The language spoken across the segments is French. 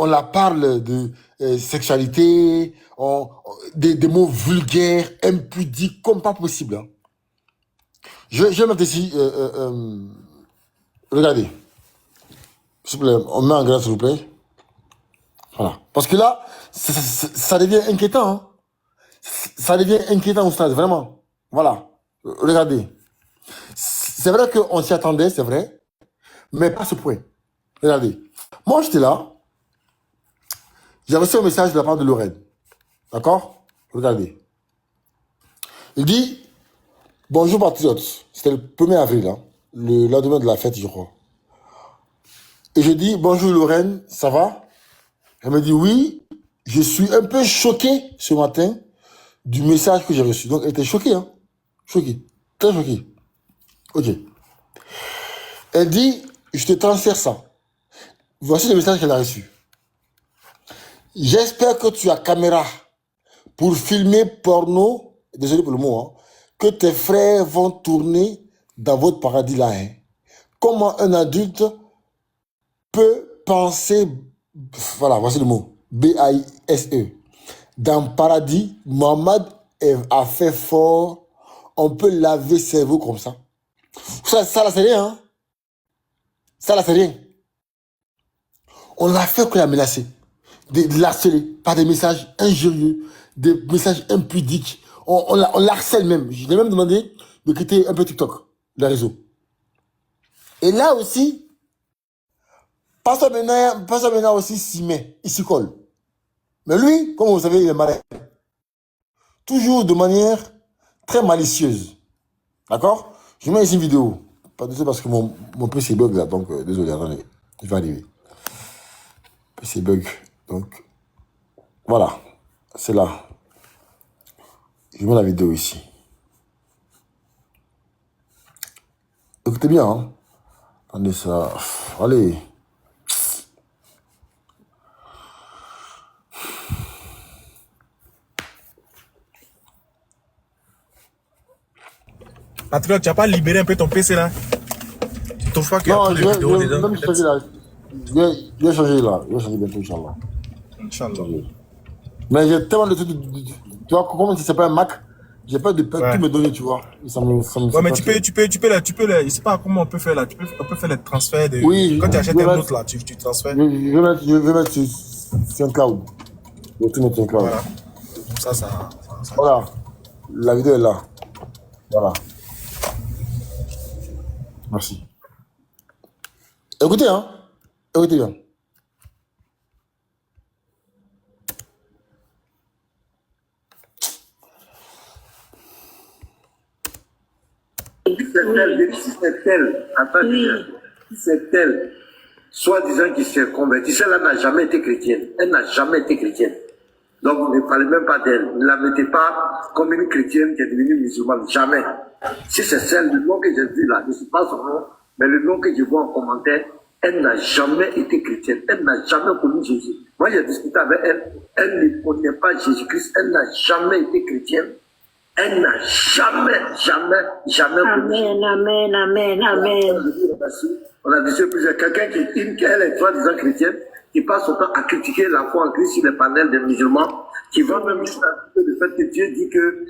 on la parle de sexualité, des mots vulgaires, impudiques, comme pas possible. Hein. Je vais mettre ici, regardez, s'il vous plaît, on met en grâce, s'il vous plaît. Voilà. Parce que là, ça devient inquiétant. Hein. Ça devient inquiétant au stade, vraiment. Voilà. Regardez. C'est vrai qu'on s'y attendait, c'est vrai, mais pas à ce point. Regardez. Moi, j'étais là. J'ai reçu un message de la part de Lorraine. D'accord? Regardez. Il dit, bonjour patriotes. C'était le 1er avril, hein, le lendemain de la fête, je crois. Et je dis, bonjour Lorraine, ça va? Elle me dit, oui, je suis un peu choqué ce matin du message que j'ai reçu. Donc, elle était choquée, hein? Choquée. Très choquée. Ok. Elle dit, je te transfère ça. Voici le message qu'elle a reçu. J'espère que tu as caméra pour filmer porno, désolé pour le mot, hein, que tes frères vont tourner dans votre paradis là. Hein. Comment un adulte peut penser, voilà, voici le mot, B-A-I-S-E. Dans paradis, Mohamed a fait fort, on peut laver le cerveau comme ça. Ça là, c'est rien. Hein. Ça là, c'est rien. On l'a fait que la menacer. De l'harceler par des messages injurieux, des messages impudiques. On l'harcèle même. Je lui ai même demandé de quitter un peu TikTok, le réseau. Et là aussi, Pasteur Bena aussi s'y met, il s'y colle. Mais lui, comme vous savez, il est malin. Toujours de manière très malicieuse. D'accord? Je mets ici une vidéo. Pas de ça parce que mon PC bug là, donc désolé, attendez, je vais arriver. PC bug, donc voilà, c'est là. Je mets la vidéo ici. Écoutez bien, hein. Attendez ça. Allez. Patriote, tu n'as pas libéré un peu ton PC là? Tu trouves pas qu'il y a Non, trop de vidéos dedans? Je vais changer là. Je vais changer bientôt, Inch'Allah. Inch'Allah. Mais j'ai tellement de trucs. Tu vois, comment si c'est pas un Mac, j'ai pas de tout me donner, tu vois. Ouais, mais tu peux, je sais pas comment on peut faire là. On peut faire les transferts de. Oui, quand tu achètes un autre là, tu transfères. Je vais mettre sur un cloud. Je vais tout mettre sur un cloud. Voilà. Ça. Voilà. La vidéo est là. Voilà. Merci. Écoutez, hein. Écoutez bien. C'est elle, soi-disant qui s'est convertie, celle-là n'a jamais été chrétienne. Elle n'a jamais été chrétienne. Donc, ne parlez même pas d'elle. Ne la mettez pas comme une chrétienne qui est devenue musulmane. Jamais. Si c'est celle, le nom que j'ai vu là, je ne sais pas son nom, mais le nom que je vois en commentaire, elle n'a jamais été chrétienne. Elle n'a jamais connu Jésus. Moi, j'ai discuté avec elle. Elle ne connaît pas Jésus-Christ. Elle n'a jamais été chrétienne. Elle n'a jamais connu. Amen. On a dit plusieurs. Quelqu'un qui dit qu'elle est soi-disant chrétienne, qui passe son temps à critiquer la foi en Christ sur les panels des musulmans, qui va même jusqu'à le fait que Dieu dit que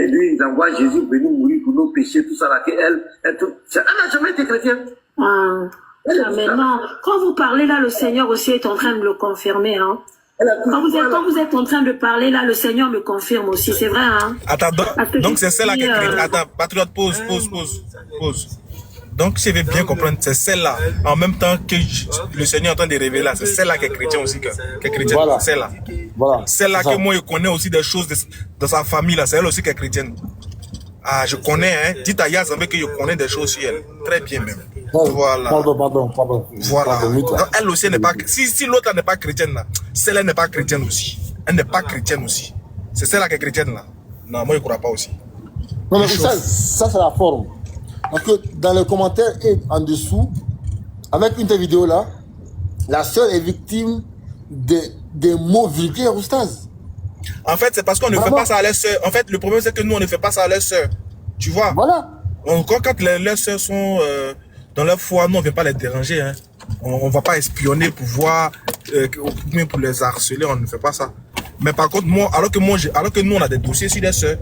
lui, il envoie Jésus venir mourir pour nos péchés, tout ça là, elle n'a jamais été chrétienne. Mais non, quand vous parlez là, le Seigneur aussi est en train de le confirmer. Hein. Quand vous êtes en train de parler là, le Seigneur le confirme aussi, c'est vrai. Hein. Attends, donc c'est celle-là qui est chrétienne. Attends, patriote, pause. Donc, si je vais bien comprendre, c'est celle-là, en même temps que le Seigneur est en train de révéler là, c'est celle-là qui est chrétienne aussi, qui est chrétienne. Voilà. Celle-là. Voilà. Celle-là que moi, je connais aussi des choses de sa famille, là, c'est elle aussi qui est chrétienne. Ah, je connais, hein. Dites à Yaz avec que je connais des choses sur elle. Très bien même. Voilà. Pardon. Voilà. Donc, elle aussi n'est pas. Si l'autre n'est pas chrétienne, là, celle-là n'est pas chrétienne aussi. Elle n'est pas chrétienne aussi. C'est celle-là qui est chrétienne, là. Non, moi, je ne crois pas aussi. Non, mais ça c'est la forme. Parce que dans les commentaires et en dessous, avec une telle vidéo là, la sœur est victime des mots vulgaires, oustaz. En fait, c'est parce qu'on ne fait pas ça à leurs sœurs. En fait, le problème, c'est que nous, on ne fait pas ça à leurs sœurs. Tu vois? Voilà. Encore quand leurs sœurs sont dans leur foi, nous, on ne vient pas les déranger. Hein. On va pas espionner pour voir, même pour les harceler, on ne fait pas ça. Mais par contre, moi, alors que nous, on a des dossiers sur des sœurs,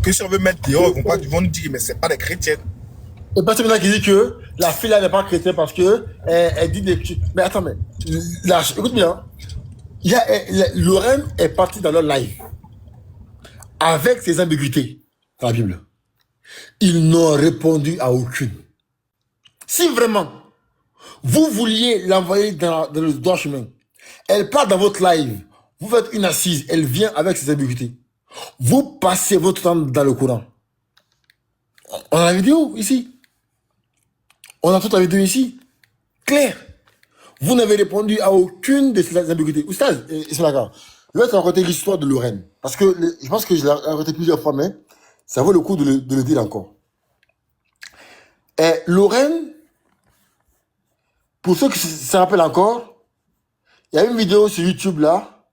que si on veut mettre dehors, ils vont nous dire, mais c'est pas des chrétiennes. Et pas celui-là qui dit que la fille là n'est pas chrétienne parce que elle dit des... Mais attends, mais là, écoute bien. Lorraine est partie dans leur live avec ses ambiguïtés dans la Bible. Ils n'ont répondu à aucune. Si vraiment vous vouliez l'envoyer dans le droit chemin, elle part dans votre live, vous faites une assise, elle vient avec ses ambiguïtés. Vous passez votre temps dans le Coran. On a la vidéo ici. On a toute la vidéo ici. Claire. Vous n'avez répondu à aucune de ces ambiguïtés. Oustaz, c'est d'accord. Je vais te raconter l'histoire de Lorraine. Parce que je pense que je l'ai raconté plusieurs fois, mais ça vaut le coup de le dire encore. Et Lorraine, pour ceux qui se rappellent encore, il y a une vidéo sur YouTube là,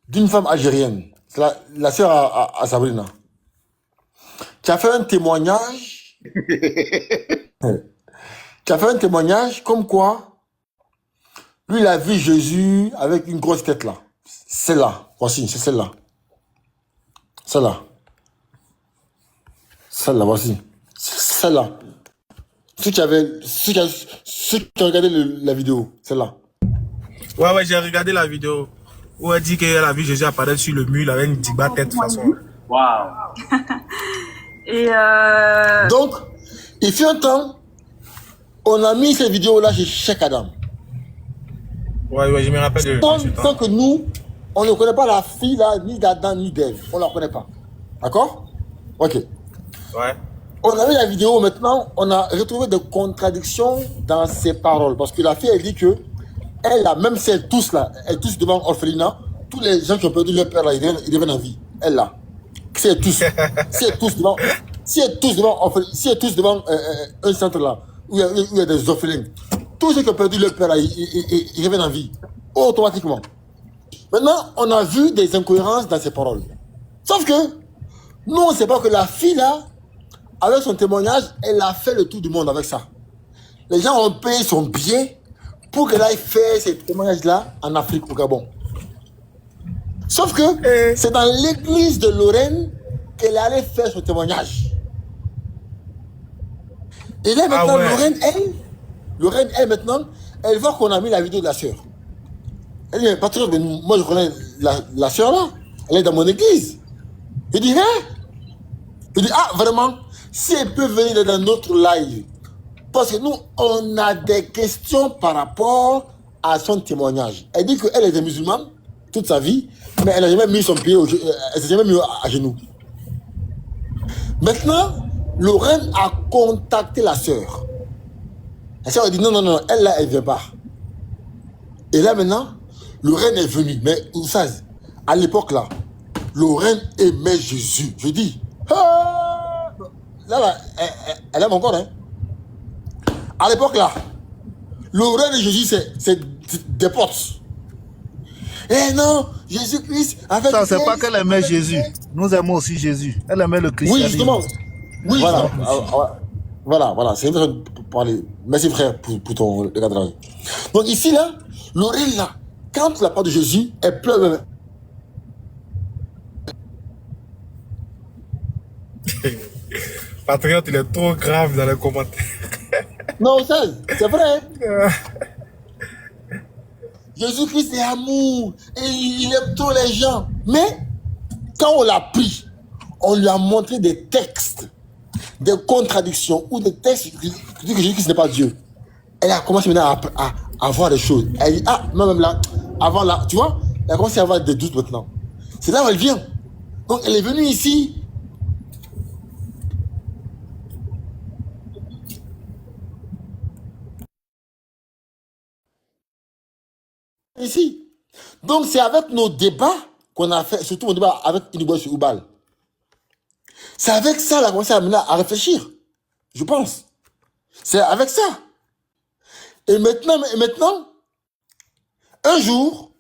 d'une femme algérienne. C'est la sœur à Sabrina. Qui a fait un témoignage. Qui a fait un témoignage comme quoi, lui, il a vu Jésus avec une grosse tête là. Celle-là. Voici, c'est celle-là. Celle-là. Celle-là, voici. Celle-là. Ceux qui ont regardé la vidéo, celle-là. Ouais, j'ai regardé la vidéo où elle dit qu'elle a vu Jésus apparaître sur le mur, il avait une diba tête de toute façon. Waouh. Et Donc, il fut un temps, on a mis ces vidéos-là chez Cheikh Adam. Ouais, je me rappelle de Tant que nous, on ne connaît pas la fille là, ni d'Adam, ni d'Ève. On ne la connaît pas. D'accord? Ok. Ouais. On a vu la vidéo, maintenant, on a retrouvé des contradictions dans ses paroles. Parce que la fille, elle dit que, elle là, même si elle tousse là, elle tousse devant orphelinat, tous les gens qui ont perdu leur père là, ils reviennent en vie. Elle là. Si elle tousse, si elle tousse devant un centre là, où il y a des orphelins, tous ceux qui ont perdu leur père là, ils reviennent en vie. Automatiquement. Maintenant, on a vu des incohérences dans ses paroles. Sauf que, nous, on ne sait pas que la fille là, avec son témoignage, elle a fait le tour du monde avec ça. Les gens ont payé son billet pour qu'elle aille faire ces témoignages-là en Afrique, au Gabon. Sauf que c'est dans l'église de Lorraine qu'elle est allée faire son témoignage. Et là, maintenant, Lorraine, elle, maintenant, elle voit qu'on a mis la vidéo de la sœur. Elle dit, patriote, moi je connais la sœur là, elle est dans mon église. Il dit, hein? Il dit, ah, vraiment? Si elle peut venir dans notre live, parce que nous, on a des questions par rapport à son témoignage. Elle dit qu'elle était musulmane toute sa vie, mais elle n'a jamais mis son pied, elle s'est jamais mis à genoux. Maintenant, Lorraine a contacté la sœur. La sœur a dit non, elle là, elle ne vient pas. Et là maintenant, Lorraine est venue. Mais vous savez, à l'époque là, Lorraine aimait Jésus. Je dis, là, elle aime encore, hein. À l'époque là, Lorraine et Jésus, c'est des potes. Eh non, Jésus-Christ, avec ça, c'est pas qu'elle aimait Jésus. Nous aimons aussi Jésus. Elle aimait le Christ. Oui, justement. Oui, voilà. C'est une façon de parler. Merci frère pour ton recadrage. Donc ici là, Lorraine là, quand tu la parle de Jésus, elle pleure même. Patriote, il est trop grave dans les commentaires. Non, c'est vrai. Jésus-Christ est amour et il aime tous les gens. Mais quand on l'a pris, on lui a montré des textes, des contradictions ou des textes qui disent que Jésus-Christ n'est pas Dieu. Elle a commencé maintenant à voir des choses. Elle dit, ah, même là, avant là, tu vois, elle a commencé à avoir des doutes maintenant. C'est là où elle vient. Donc elle est venue ici. Ici. Donc c'est avec nos débats qu'on a fait, surtout mon débat avec Inouba sur Oubal. C'est avec ça qu'elle a commencé à réfléchir. Je pense. C'est avec ça. Et maintenant, un jour,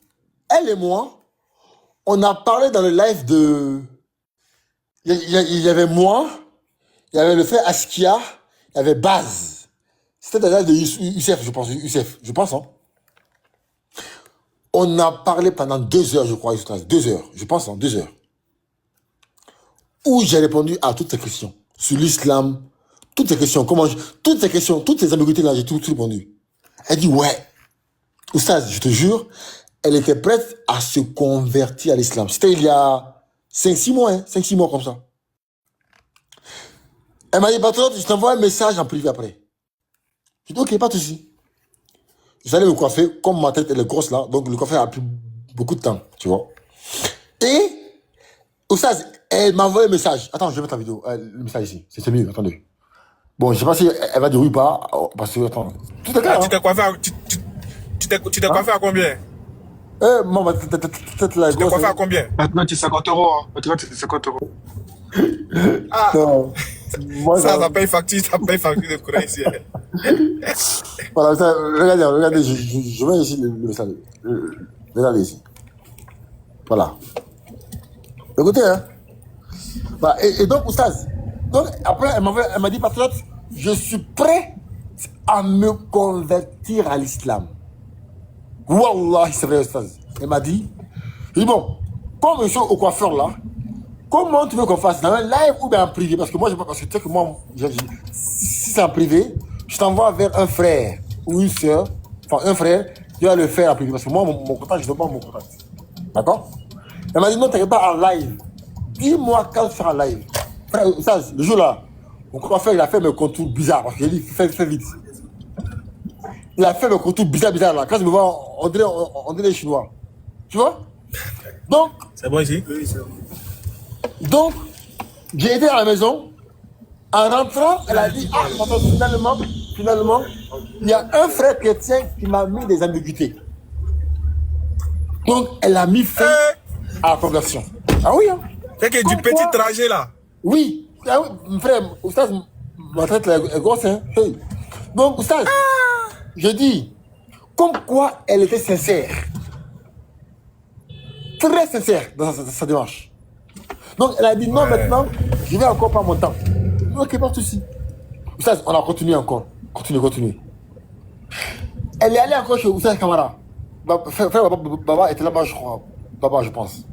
elle et moi, on a parlé dans le live de... Il y avait moi, il y avait le frère Askia, il y avait Baz. C'était dans l'âge de Youssef, je pense. Youssef, je pense, hein. On a parlé pendant 2 heures, je crois, 2 heures, je pense, hein, 2 heures. Où j'ai répondu à toutes ces questions. Sur l'islam, toutes ces questions, toutes ces questions, toutes ces ambiguïtés-là, j'ai tout répondu. Elle dit, ouais. Oustaz, je te jure, elle était prête à se convertir à l'islam. C'était il y a 5-6 mois, hein, 5-6 mois comme ça. Elle m'a dit, patron, je t'envoie un message en privé après. Je dis, ok, pas de souci. J'allais me coiffer, comme ma tête elle est grosse là, donc le coiffeur a pris beaucoup de temps, tu vois. Et, Oustaz, elle m'a envoyé un message. Attends, je vais mettre la vidéo, le message ici, c'est mieux, attendez. Bon, je sais pas si elle va dire oui ou pas, parce que, attends, tout est clair. Tu t'es coiffé à, coiffé à combien? Moi, ma tête là est Tu t'es grosse. coiffé à combien? Maintenant, tu 50 euros. Hein. Maintenant, tu 50 euros. Ah, Non. Moi, ça paye facture de courant ici. Voilà, ça, regardez, je mets ici le message. Regardez ici. Voilà. Écoutez, hein. Voilà. Et donc, Oustaz, donc, après, elle m'a dit, patriote, je suis prêt à me convertir à l'islam. Wallah, c'est vrai, Oustaz. Elle m'a dit, je dis, bon, comme je suis au coiffeur là, comment tu veux qu'on fasse dans un live ou bien en privé? Parce que moi, parce que tu sais que moi, si c'est en privé, je t'envoie vers un frère ou une soeur, enfin un frère, tu vas le faire en privé. Parce que moi, mon contact, je ne donne pas mon contact. D'accord? Elle m'a dit, non, t'inquiète pas en live. Dis-moi quand tu seras en live. Frère, ça, le jour là, mon coiffeur, il a fait mes contours bizarres. Parce que j'ai dit, fais vite. Il a fait mes contours bizarres là. Quand je me vois, on dirait les Chinois. Tu vois? Donc. C'est bon ici? Oui, c'est bon. Donc, j'ai été à la maison. En rentrant, elle a dit, ah, finalement, il y a un frère chrétien qui m'a mis des ambiguïtés. Donc, elle a mis fin à la conversion. Ah oui, hein? C'est que du petit trajet là. Oui. Ah oui, mon frère, Oustaz, ma tête est grosse, hein? Hey. Donc, Oustaz, je dis, comme quoi elle était sincère. Très sincère dans sa démarche. Donc, elle a dit, non, maintenant, je vais encore pas mon temps. Ok, pas de souci. Oustaz, on a continué encore. Continue. Elle est allée encore chez Oustaz Kamara. Frère Baba était là-bas, je crois. Baba, je pense.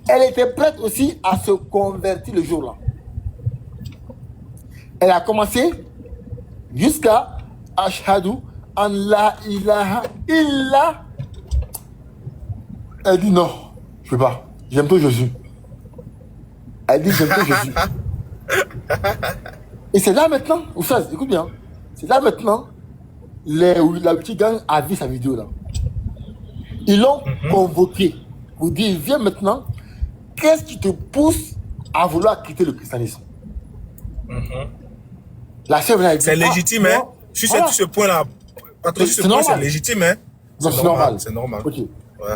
Elle était prête aussi à se convertir le jour-là. Elle a commencé jusqu'à Ashhadu an la ilaha illa. Elle dit non, je peux pas. J'aime trop Jésus. Elle dit j'aime trop Jésus. Et c'est là maintenant, Oustaz, écoute bien, c'est là maintenant, la petite gang a vu sa vidéo là. Ils l'ont convoqué pour dire viens maintenant, qu'est-ce qui te pousse à vouloir quitter le christianisme? La sœur vient dire, c'est légitime, hein? Sur ce point-là, c'est légitime, hein? C'est normal. Ok. Ouais.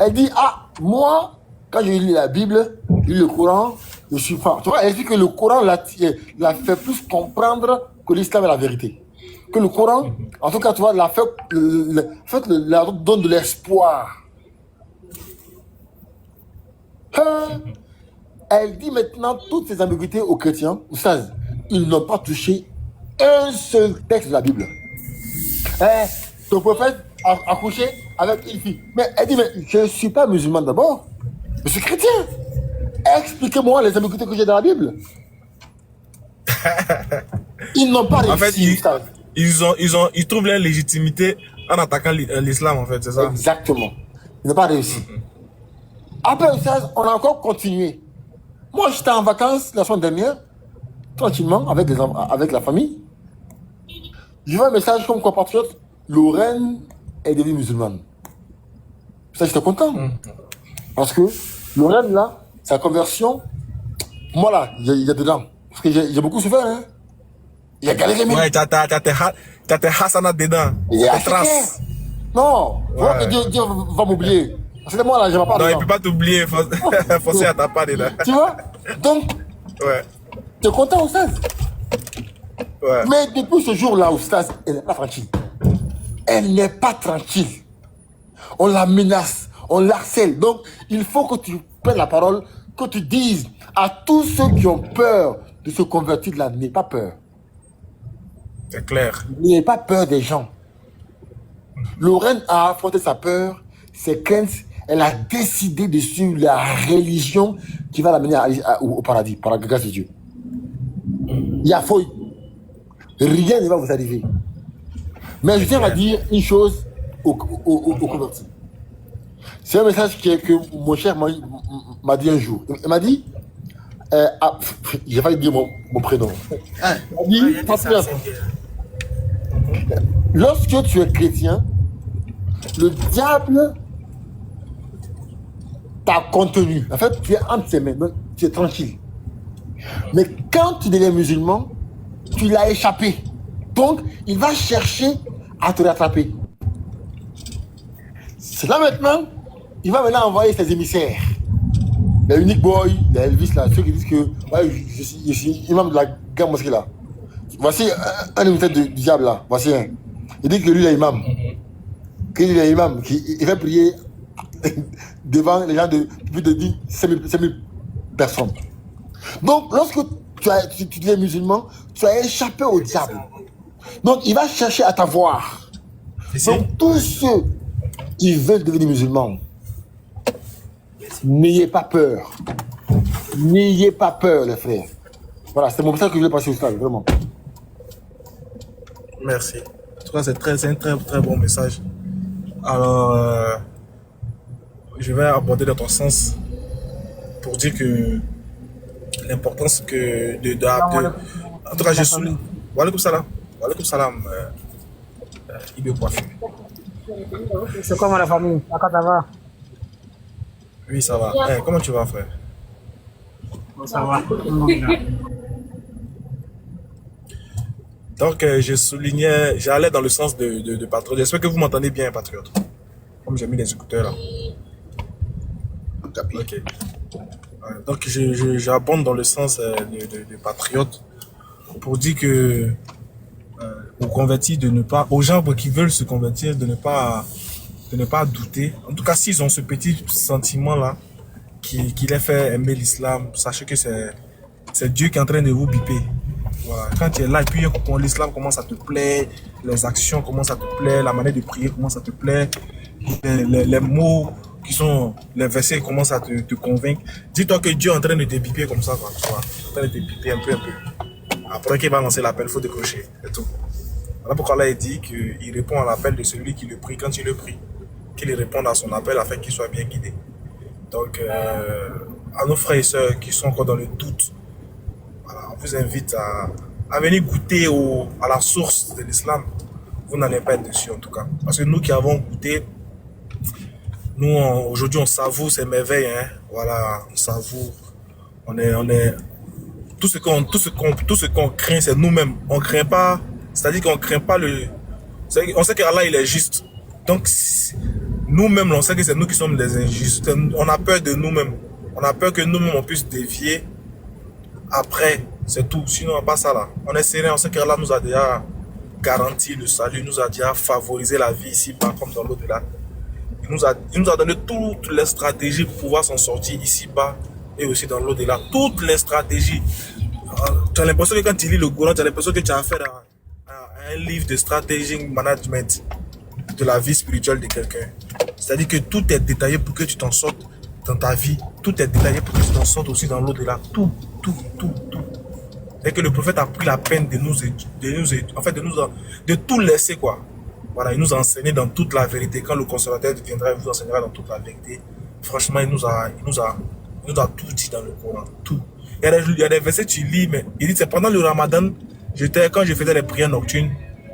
Elle dit, ah, moi, quand je lis la Bible, je lis le Coran, je suis pas. Tu vois, elle dit que le Coran l'a fait plus comprendre que l'islam est la vérité. Que le Coran, en tout cas, tu vois, la donne de l'espoir. Elle dit maintenant toutes ces ambiguïtés aux chrétiens, Oustaz, ils n'ont pas touché un seul texte de la Bible. Ton prophète a accouché avec une fille. Mais elle dit, mais je ne suis pas musulman d'abord, je suis chrétien. Expliquez-moi les ambiguïtés que j'ai dans la Bible. Ils n'ont pas réussi. En fait, ils trouvent leur légitimité en attaquant l'islam, en fait, c'est ça? Exactement. Ils n'ont pas réussi. Après, on a encore continué. Moi, j'étais en vacances la semaine dernière, tranquillement, avec la famille. Je vois un message comme compatriote, Lorraine est devenue musulmane. Ça, j'étais content. Parce que Lorraine, là, sa conversion, moi, là, il y a dedans. Parce que j'ai beaucoup souffert, hein. Il y a galéré, mais. Ouais, t'as tes hasanat dedans. Il Tes traces. Non, Ouais. Dieu va m'oublier. C'est moi, là, je ne vais pas Non, il dedans. ne peut pas t'oublier. Forcé à ta part dedans. Tu vois? Donc, Ouais. tu es content, Oustaz? Ouais. Mais depuis ce jour-là, Oustaz, elle n'est pas tranquille. Elle n'est pas tranquille. On la menace, on l'harcèle. Donc, il faut que tu prennes la parole, que tu dises à tous ceux qui ont peur de se convertir de là, n'aie pas peur. C'est clair. N'ayez pas peur des gens. Lorraine a affronté sa peur, ses craintes. Elle a décidé de suivre la religion qui va l'amener au paradis, par la grâce de Dieu. Il y a fouille. Rien ne va vous arriver. Mais je tiens à dire une chose aux convertis. C'est un message que mon cher m'a dit un jour. Il m'a dit, j'ai failli dire mon prénom. Il m'a dit, patriote, lorsque tu es chrétien, le diable t'a contenu. En fait, tu es entre ses mains, donc tu es tranquille. Mais quand tu deviens musulman, tu l'as échappé. Donc, il va chercher à te rattraper. C'est là maintenant, il va maintenant envoyer ses émissaires. Les Unique Boy, les Elvis, là, ceux qui disent que ouais, je suis imam de la grande mosquée là. Voici un émissaire du diable là. Voici un. Il dit que lui il est imam. Que lui il est imam. Il fait prier devant les gens de plus de 5 000 personnes. Donc, lorsque tu es musulman, tu as échappé au diable. Donc, il va chercher à t'avoir. Donc, tous ceux qui veulent devenir musulmans, n'ayez pas peur. N'ayez pas peur, les frères. Voilà, c'est mon message que je voulais passer au stade, vraiment. Merci. En tout cas, c'est un très, très bon message. Alors, je vais aborder dans ton sens pour dire que l'importance que en tout cas, je souligne. Walaikum salam. Walaikum salam. Ibe Coiffure. C'est comment la famille? Ça va? Oui, ça va. Comment tu vas, frère? Ça va. Donc, je soulignais, j'allais dans le sens de patriote. J'espère que vous m'entendez bien, patriote. Comme j'ai mis les écouteurs là. Ok. Donc, j'abonde dans le sens de patriote pour dire que aux convertis aux gens qui veulent se convertir, de ne pas douter. En tout cas, s'ils ont ce petit sentiment là qui les fait aimer l'islam, sachez que c'est Dieu qui est en train de vous biper. Voilà. Quand tu es là et puis l'islam commence à te plaire, les actions commencent à te plaire, la manière de prier commence à te plaire, les mots qui sont, les versets commencent à te convaincre. Dis-toi que Dieu est en train de te biper comme ça, quoi. Tu vois, en train de te biper un peu. Après qu'il va lancer l'appel, il faut décrocher. C'est tout. Voilà pourquoi Allah dit qu'il répond à l'appel de celui qui le prie quand il le prie. Qu'il réponde à son appel afin qu'il soit bien guidé. Donc, à nos frères et sœurs qui sont encore dans le doute, voilà, on vous invite à venir goûter à la source de l'islam. Vous n'allez pas être dessus en tout cas. Parce que nous qui avons goûté, nous aujourd'hui on savoure ces merveilles. Hein. Voilà, on savoure. On est tout ce qu'on craint, c'est nous-mêmes. On craint pas, c'est-à-dire qu'on craint pas on sait qu'Allah il est juste. Donc nous-mêmes, on sait que c'est nous qui sommes des injustes. On a peur de nous-mêmes. On a peur que nous-mêmes on puisse dévier. Après, c'est tout. Sinon, on passe ça là. On est serein. On sait qu'Allah nous a déjà garanti le salut. Il nous a déjà favorisé la vie ici-bas comme dans l'au-delà. Il nous a donné toutes les stratégies pour pouvoir s'en sortir ici-bas et aussi dans l'au-delà. Toutes les stratégies. Tu as l'impression que quand tu lis le Coran, tu as l'impression que tu as affaire à un livre de stratégie management de la vie spirituelle de quelqu'un. C'est-à-dire que tout est détaillé pour que tu t'en sortes dans ta vie. Tout est détaillé pour que tu t'en sortes aussi dans l'au-delà. Tout. C'est que le prophète a pris la peine de tout laisser, quoi. Voilà, il nous a enseigné dans toute la vérité. Quand le consolateur viendra, il vous enseignera dans toute la vérité. Franchement, il nous a tout dit dans le Coran. Tout. Il y a des versets que tu lis, mais il dit c'est pendant le Ramadan, quand je faisais les prières nocturnes,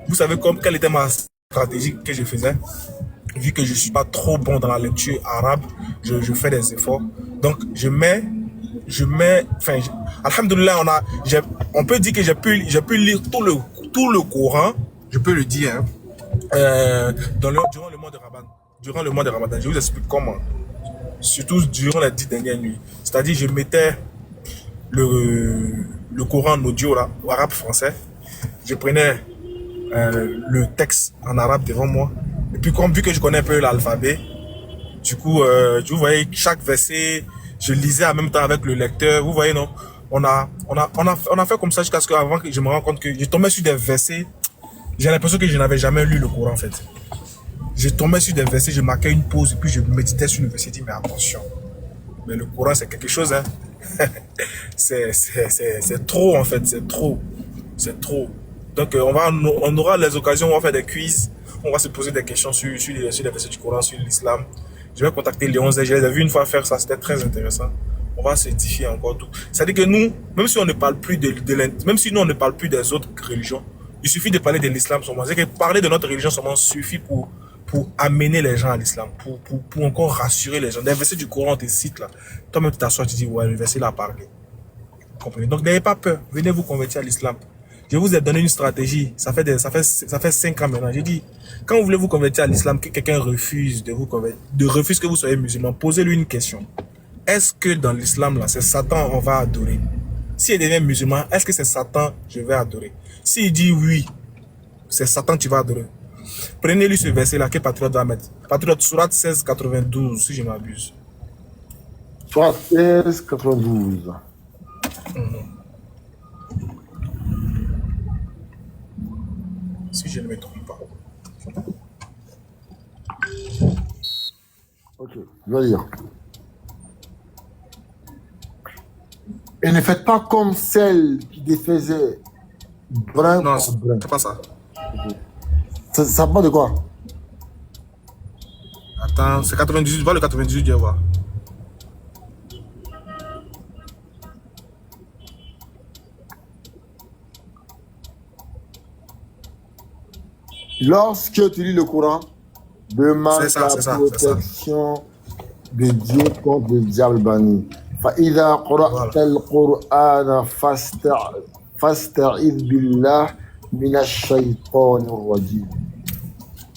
vous savez quelle était ma stratégie que je faisais? Vu que je suis pas trop bon dans la lecture arabe, je fais des efforts. Donc, alhamdoulilah, on peut dire que j'ai pu lire tout le Coran, je peux le dire, hein, durant le mois de Ramadan. Durant le mois de Ramadan, je vous explique comment. Surtout durant les 10 dernières nuits. C'est-à-dire, je mettais le Coran en audio là, au arabe français. Je prenais le texte en arabe devant moi. Et puis, vu que je connais un peu l'alphabet, du coup, vous voyez, chaque verset, je lisais en même temps avec le lecteur. Vous voyez, non? On a fait comme ça jusqu'à ce qu'avant que je me rende compte que je tombais sur des versets. J'ai l'impression que je n'avais jamais lu le Coran en fait. Je tombais sur des versets, je marquais une pause et puis je méditais sur le verset. Je dis mais attention, mais le Coran c'est quelque chose hein. C'est trop en fait, c'est trop. C'est trop. Donc on aura les occasions, on va faire des quiz, on va se poser des questions sur les versets du Coran, sur l'islam. Je vais contacter Léon Zé, je les ai vu une fois faire ça, c'était très intéressant. On va s'édifier encore tout. C'est-à-dire que nous, même si on ne parle plus même si nous on ne parle plus des autres religions, il suffit de parler de l'islam seulement. C'est que parler de notre religion seulement suffit pour amener les gens à l'islam, pour encore rassurer les gens. Des versets du Coran, on te cite là. Toi-même tu t'assois, tu dis ouais, le verset là a parlé. Vous comprenez? Donc n'ayez pas peur, venez vous convertir à l'islam. Je vous ai donné une stratégie, ça fait 5 ans maintenant. J'ai dit, quand vous voulez vous convertir à l'islam, que quelqu'un refuse de vous convertir, refuse que vous soyez musulman, posez-lui une question. Est-ce que dans l'islam, là, c'est Satan on va adorer? S'il devient musulman, est-ce que c'est Satan je vais adorer? S'il dit oui, c'est Satan tu vas adorer. Prenez-lui ce verset-là que Patriote va mettre. Patriote, Sourate 16, 92, si je m'abuse. Sourate 16, 92. Si je ne me trompe pas. Ok, je vais lire. Et ne faites pas comme celle qui défaisait brin Non, par brin. c'est pas ça. Ça parle de quoi? Attends, c'est 98, va le 98, je vais voir. Lorsque tu lis le Coran, demande C'est la ça. protection de Dieu contre le diable banni. فإذا قرأت القرآن فاستعذ بالله من الشيطان الرجيم.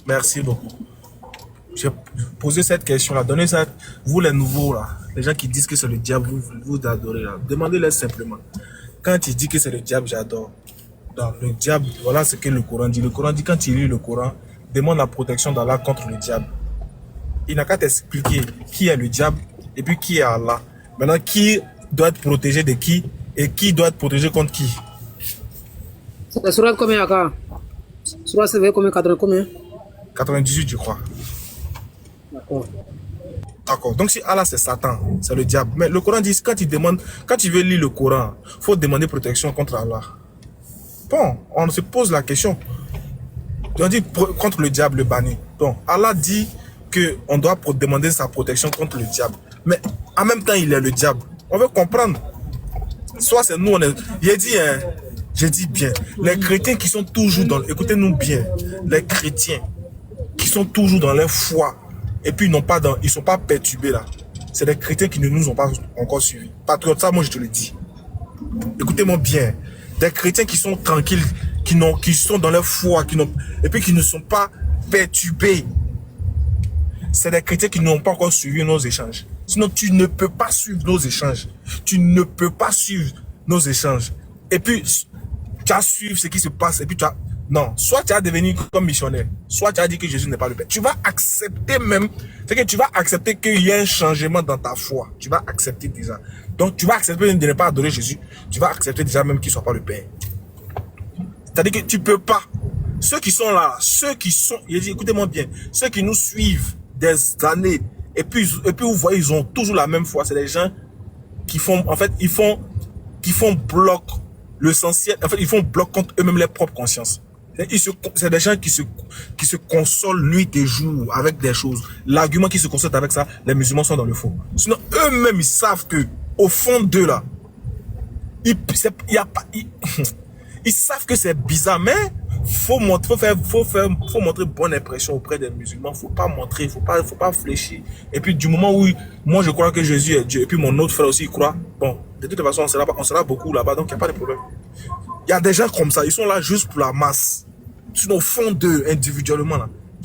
Merci beaucoup. J'ai posé cette question-là. Donnez ça, vous les nouveaux là, les gens qui disent que c'est le diable, vous adorez là. Demandez-les simplement. Quand il dit que c'est le diable, j'adore. Non, le diable, voilà ce que le Coran dit. Le Coran dit quand il lit le Coran, demande la protection d'Allah contre le diable. Il n'a qu'à t'expliquer qui est le diable et puis qui est Allah. Maintenant, qui doit être protégé de qui et qui doit être protégé contre qui? C'est sur combien encore? Sur c'est combien? 80 combien? 98, je crois. D'accord. D'accord. Donc si Allah c'est Satan, c'est le diable. Mais le Coran dit quand tu veux lire le Coran, faut demander protection contre Allah. Bon, on se pose la question. On dit contre le diable, le banni. Donc Allah dit que on doit demander sa protection contre le diable. Mais en même temps, il est le diable. On veut comprendre. Soit c'est nous, j'ai dit bien, les chrétiens qui sont toujours dans, écoutez-nous bien, les chrétiens qui sont toujours dans leur foi et puis ils sont pas perturbés là. C'est des chrétiens qui ne nous ont pas encore suivis. Patriote, ça moi je te le dis. Écoutez-moi bien, des chrétiens qui sont tranquilles, qui sont dans leur foi, et puis qui ne sont pas perturbés. C'est des chrétiens qui n'ont pas encore suivi nos échanges. Sinon, tu ne peux pas suivre nos échanges. Tu ne peux pas suivre nos échanges. Et puis, tu vas suivre ce qui se passe. Et puis, non, soit tu vas devenir comme missionnaire, soit tu vas dire que Jésus n'est pas le Père. Tu vas accepter même, c'est que tu vas accepter qu'il y ait un changement dans ta foi. Tu vas accepter déjà. Donc, tu vas accepter de ne pas adorer Jésus. Tu vas accepter déjà même qu'il ne soit pas le Père. C'est-à-dire que tu ne peux pas. Ceux qui sont là, écoutez-moi bien, ceux qui nous suivent des années, et puis vous voyez, ils ont toujours la même foi. C'est des gens qui font, en fait, ils font bloc l'essentiel. En fait, ils font bloc contre eux-mêmes leur propre conscience. C'est des gens qui se consolent nuit et jour avec des choses. L'argument qui se console avec ça, les musulmans sont dans le faux. Sinon, eux-mêmes, ils savent que, au fond d'eux, là, ils savent que c'est bizarre, mais faut montrer bonne impression auprès des musulmans. Faut pas montrer, faut pas fléchir. Et puis du moment où moi je crois que Jésus est Dieu, et puis mon autre frère aussi il croit, bon, de toute façon on sera beaucoup là-bas, donc il n'y a pas de problème. Il y a des gens comme ça, ils sont là juste pour la masse. Sinon au fond d'eux, individuellement là,